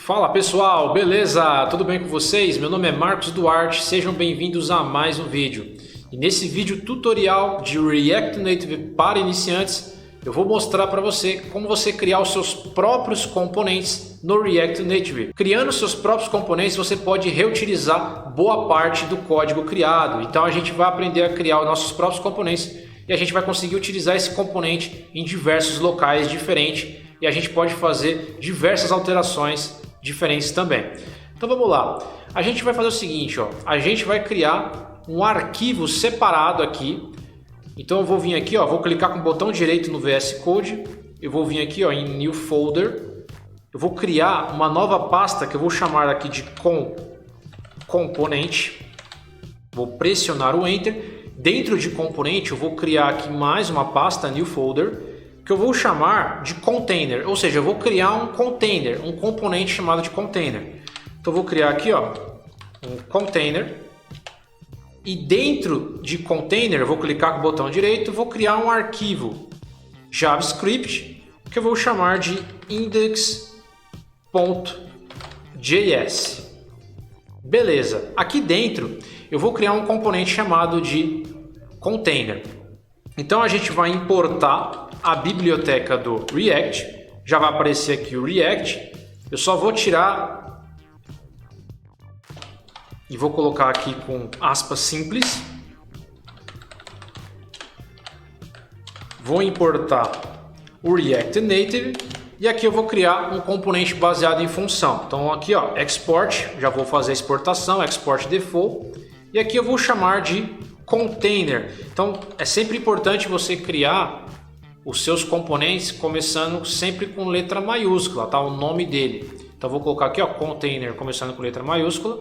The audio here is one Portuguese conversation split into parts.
Fala pessoal, beleza? Tudo bem com vocês? Meu nome é Marcos Duarte, sejam bem-vindos a mais um vídeo. E nesse vídeo tutorial de React Native para iniciantes, eu vou mostrar para você como você criar os seus próprios componentes no React Native. Criando seus próprios componentes, você pode reutilizar boa parte do código criado. Então a gente vai aprender a criar os nossos próprios componentes e a gente vai conseguir utilizar esse componente em diversos locais diferentes e a gente pode fazer diversas alterações diferentes também. Então vamos lá. A gente vai fazer o seguinte, ó. A gente vai criar um arquivo separado aqui. Então eu vou vir aqui, ó, vou clicar com o botão direito no VS Code. Eu vou vir aqui, ó, em New Folder. Eu vou criar uma nova pasta que eu vou chamar aqui de componente. Vou pressionar o Enter. Dentro de componente eu vou criar aqui mais uma pasta, New Folder, que eu vou chamar de container, ou seja, eu vou criar um container, um componente chamado de container. Então eu vou criar aqui, ó, um container, e dentro de container eu vou clicar com o botão direito, vou criar um arquivo JavaScript que eu vou chamar de index.js. Beleza, aqui dentro eu vou criar um componente chamado de container. Então a gente vai importar a biblioteca do React, já vai aparecer aqui o React, eu só vou tirar e vou colocar aqui com aspas simples, vou importar o React Native e aqui eu vou criar um componente baseado em função. Então aqui, ó, export, já vou fazer a exportação, export default, e aqui eu vou chamar de container. Então é sempre importante você criar os seus componentes começando sempre com letra maiúscula, tá? O nome dele. Então vou colocar aqui, ó, container começando com letra maiúscula.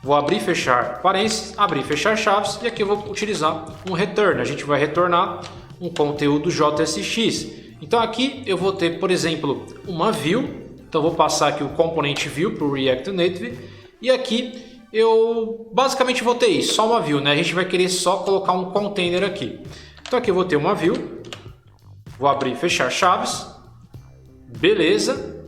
Vou abrir e fechar parênteses, abrir e fechar chaves, e aqui eu vou utilizar um return. A gente vai retornar um conteúdo JSX. Então aqui eu vou ter, por exemplo, uma view. Então vou passar aqui o componente view para o React Native, e aqui eu basicamente vou ter isso, só uma view, né? A gente vai querer só colocar um container aqui. Então aqui eu vou ter uma view. Vou abrir e fechar chaves. Beleza.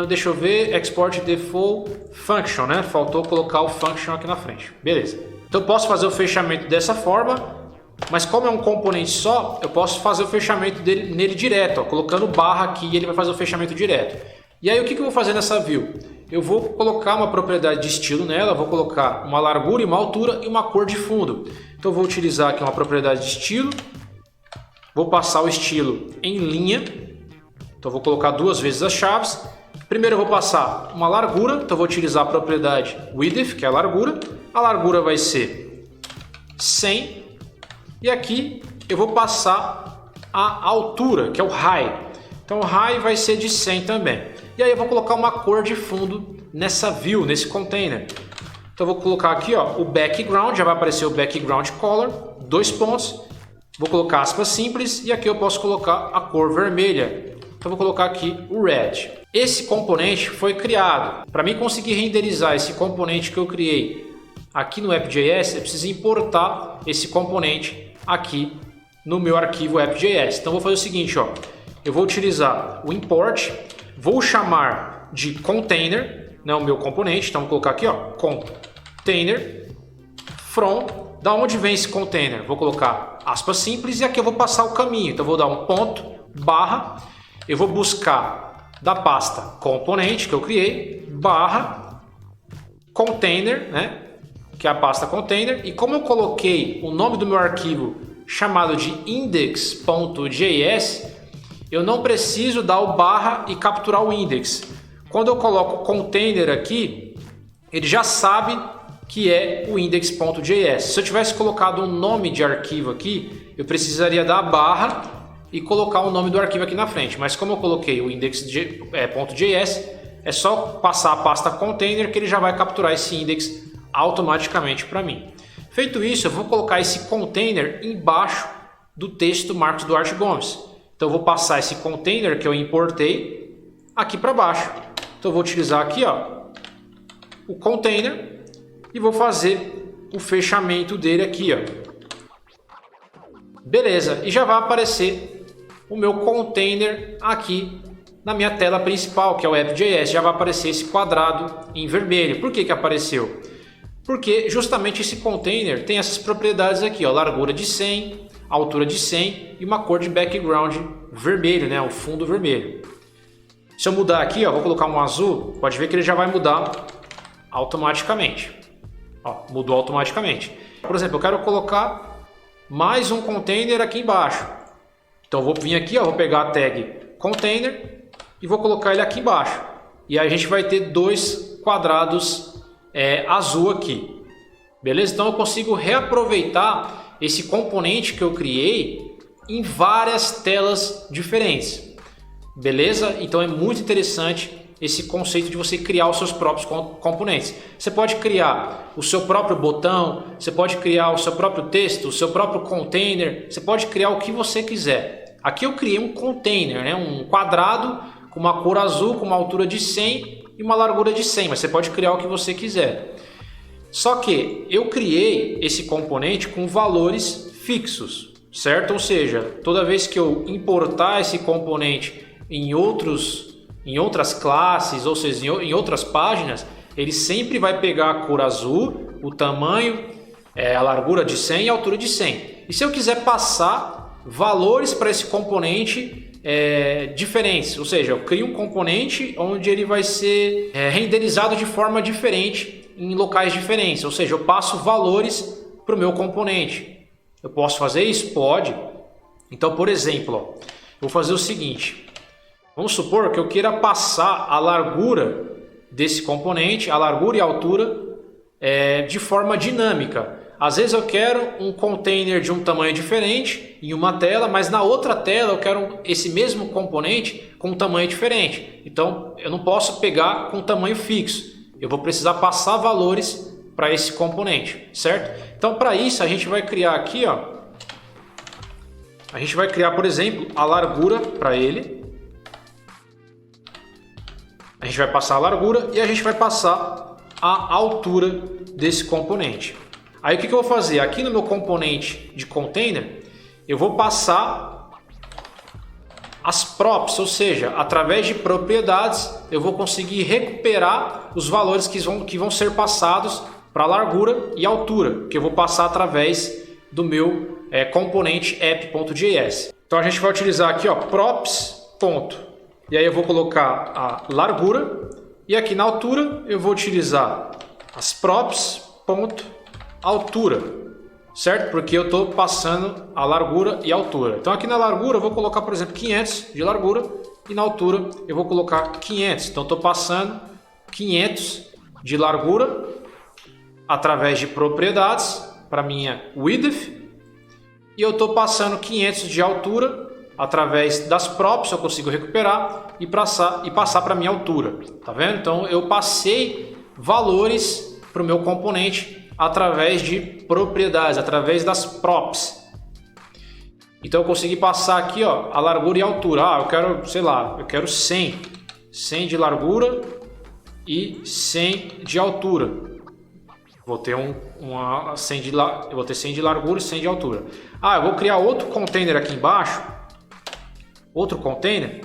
Deixa eu ver. Export default function, né? Faltou colocar o function aqui na frente. Beleza. Então eu posso fazer o fechamento dessa forma. Mas como é um componente só, eu posso fazer o fechamento nele direto, ó, colocando barra aqui e ele vai fazer o fechamento direto. E aí o que eu vou fazer nessa view? Eu vou colocar uma propriedade de estilo nela, vou colocar uma largura e uma altura e uma cor de fundo. Então eu vou utilizar aqui uma propriedade de estilo. Vou passar o estilo em linha, então vou colocar duas vezes as chaves. Primeiro eu vou passar uma largura, então vou utilizar a propriedade width, que é a largura. A largura vai ser 100, e aqui eu vou passar a altura, que é o height. Então o height vai ser de 100 também. E aí eu vou colocar uma cor de fundo nessa view, nesse container. Então eu vou colocar aqui, ó, o background, já vai aparecer o background color, 2 pontos. Vou colocar aspas simples e aqui eu posso colocar a cor vermelha. Então vou colocar aqui o red. Esse componente foi criado. Para mim conseguir renderizar esse componente que eu criei aqui no app.js, eu preciso importar esse componente aqui no meu arquivo app.js. Então vou fazer o seguinte, ó. Eu vou utilizar o import, vou chamar de container, né, o meu componente. Então vou colocar aqui, ó, container from. Da onde vem esse container? Vou colocar aspas simples e aqui eu vou passar o caminho. Então eu vou dar um ponto, barra, eu vou buscar da pasta componente que eu criei, barra, container, né? Que é a pasta container. E como eu coloquei o nome do meu arquivo chamado de index.js, eu não preciso dar o barra e capturar o index. Quando eu coloco container aqui, ele já sabe que é o index.js. Se eu tivesse colocado um nome de arquivo aqui, eu precisaria dar a barra e colocar o nome do arquivo aqui na frente. Mas como eu coloquei o index.js, é só passar a pasta container que ele já vai capturar esse index automaticamente para mim. Feito isso, eu vou colocar esse container embaixo do texto Marcos Duarte Gomes. Então eu vou passar esse container que eu importei aqui para baixo. Então eu vou utilizar aqui, ó, o container e vou fazer o fechamento dele aqui, ó. Beleza, e já vai aparecer o meu container aqui na minha tela principal, que é o app.js, já vai aparecer esse quadrado em vermelho. Por que apareceu? Porque justamente esse container tem essas propriedades aqui, ó, largura de 100, altura de 100 e uma cor de background vermelho, né, o fundo vermelho. Se eu mudar aqui, ó, vou colocar um azul, pode ver que ele já vai mudar automaticamente. Ó, mudou automaticamente. Por exemplo, eu quero colocar mais um container aqui embaixo. Então eu vou vir aqui, ó, vou pegar a tag container e vou colocar ele aqui embaixo. E aí a gente vai ter dois quadrados azul aqui. Beleza? Então eu consigo reaproveitar esse componente que eu criei em várias telas diferentes. Beleza? Então é muito interessante esse conceito de você criar os seus próprios componentes. Você pode criar o seu próprio botão, você pode criar o seu próprio texto, o seu próprio container, você pode criar o que você quiser. Aqui eu criei um container, né? Um quadrado com uma cor azul, com uma altura de 100 e uma largura de 100, mas você pode criar o que você quiser. Só que eu criei esse componente com valores fixos, certo? Ou seja, toda vez que eu importar esse componente em outras classes, ou seja, em outras páginas, ele sempre vai pegar a cor azul, o tamanho, a largura de 100 e a altura de 100. E se eu quiser passar valores para esse componente diferentes, ou seja, eu crio um componente onde ele vai ser renderizado de forma diferente em locais diferentes, ou seja, eu passo valores para o meu componente. Eu posso fazer isso? Pode. Então, por exemplo, ó, eu vou fazer o seguinte. Vamos supor que eu queira passar a largura desse componente, a largura e a altura, de forma dinâmica. Às vezes eu quero um container de um tamanho diferente em uma tela, mas na outra tela eu quero esse mesmo componente com um tamanho diferente. Então eu não posso pegar com tamanho fixo. Eu vou precisar passar valores para esse componente, certo? Então para isso a gente vai criar aqui, ó, a gente vai criar, por exemplo, a largura para ele. A gente vai passar a largura e a gente vai passar a altura desse componente. Aí o que eu vou fazer? Aqui no meu componente de container, eu vou passar as props, ou seja, através de propriedades, eu vou conseguir recuperar os valores que vão ser passados para a largura e altura, que eu vou passar através do meu componente app.js. Então a gente vai utilizar aqui, ó, props. E aí eu vou colocar a largura e aqui na altura eu vou utilizar as props.altura, certo? Porque eu estou passando a largura e a altura. Então aqui na largura eu vou colocar, por exemplo, 500 de largura e na altura eu vou colocar 500. Então estou passando 500 de largura através de propriedades para minha width e eu estou passando 500 de altura através das props, eu consigo recuperar e passar para a minha altura. Tá vendo? Então eu passei valores para o meu componente através de propriedades, através das props. Então eu consegui passar aqui, ó, a largura e a altura. Eu quero, sei lá, eu quero 100 de largura e 100 de altura. Vou ter eu vou ter 100 de largura e 100 de altura. Eu vou criar outro container aqui embaixo. Outro container.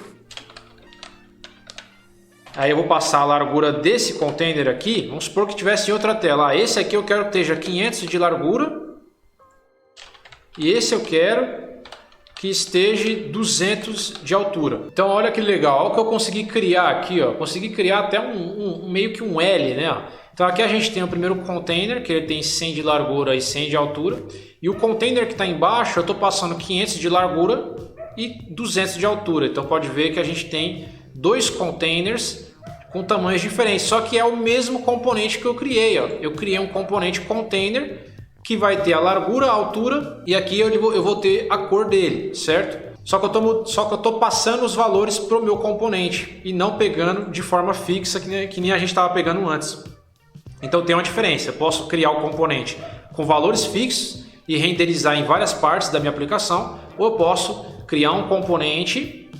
Aí eu vou passar a largura desse container aqui. Vamos supor que tivesse em outra tela. Esse aqui eu quero que esteja 500 de largura. E esse eu quero que esteja 200 de altura. Então olha que legal. Olha o que eu consegui criar aqui, ó. Consegui criar até meio que um L, né? Então aqui a gente tem o primeiro container, que ele tem 100 de largura e 100 de altura. E o container que está embaixo, eu estou passando 500 de largura e 200 de altura. Então pode ver que a gente tem dois containers com tamanhos diferentes, só que é o mesmo componente que eu criei, ó. Eu criei um componente container que vai ter a largura, a altura e aqui eu vou ter a cor dele, certo? Só que eu tô passando os valores para o meu componente e não pegando de forma fixa que nem a gente estava pegando antes. Então tem uma diferença. Eu posso criar o componente com valores fixos e renderizar em várias partes da minha aplicação, ou eu posso criar um componente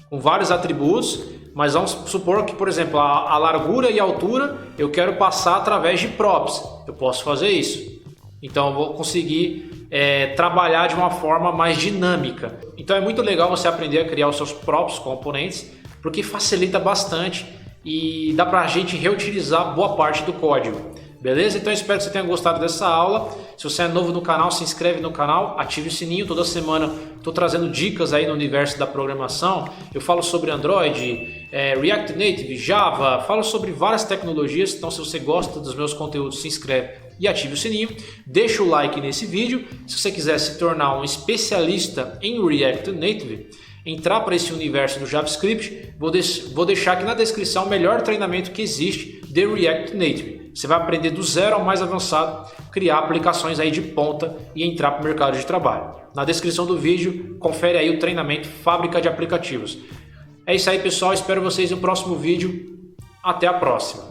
com vários atributos, mas vamos supor que, por exemplo, a largura e a altura eu quero passar através de props. Eu posso fazer isso. Então eu vou conseguir trabalhar de uma forma mais dinâmica. Então é muito legal você aprender a criar os seus próprios componentes, porque facilita bastante e dá para a gente reutilizar boa parte do código. Beleza? Então eu espero que você tenha gostado dessa aula. Se você é novo no canal, se inscreve no canal, ative o sininho. Toda semana estou trazendo dicas aí no universo da programação. Eu falo sobre Android, React Native, Java, falo sobre várias tecnologias. Então se você gosta dos meus conteúdos, se inscreve e ative o sininho. Deixa o like nesse vídeo. Se você quiser se tornar um especialista em React Native, entrar para esse universo do JavaScript, vou deixar aqui na descrição o melhor treinamento que existe de React Native. Você vai aprender do zero ao mais avançado, criar aplicações aí de ponta e entrar para o mercado de trabalho. Na descrição do vídeo, confere aí o treinamento Fábrica de Aplicativos. É isso aí, pessoal. Espero vocês no próximo vídeo. Até a próxima.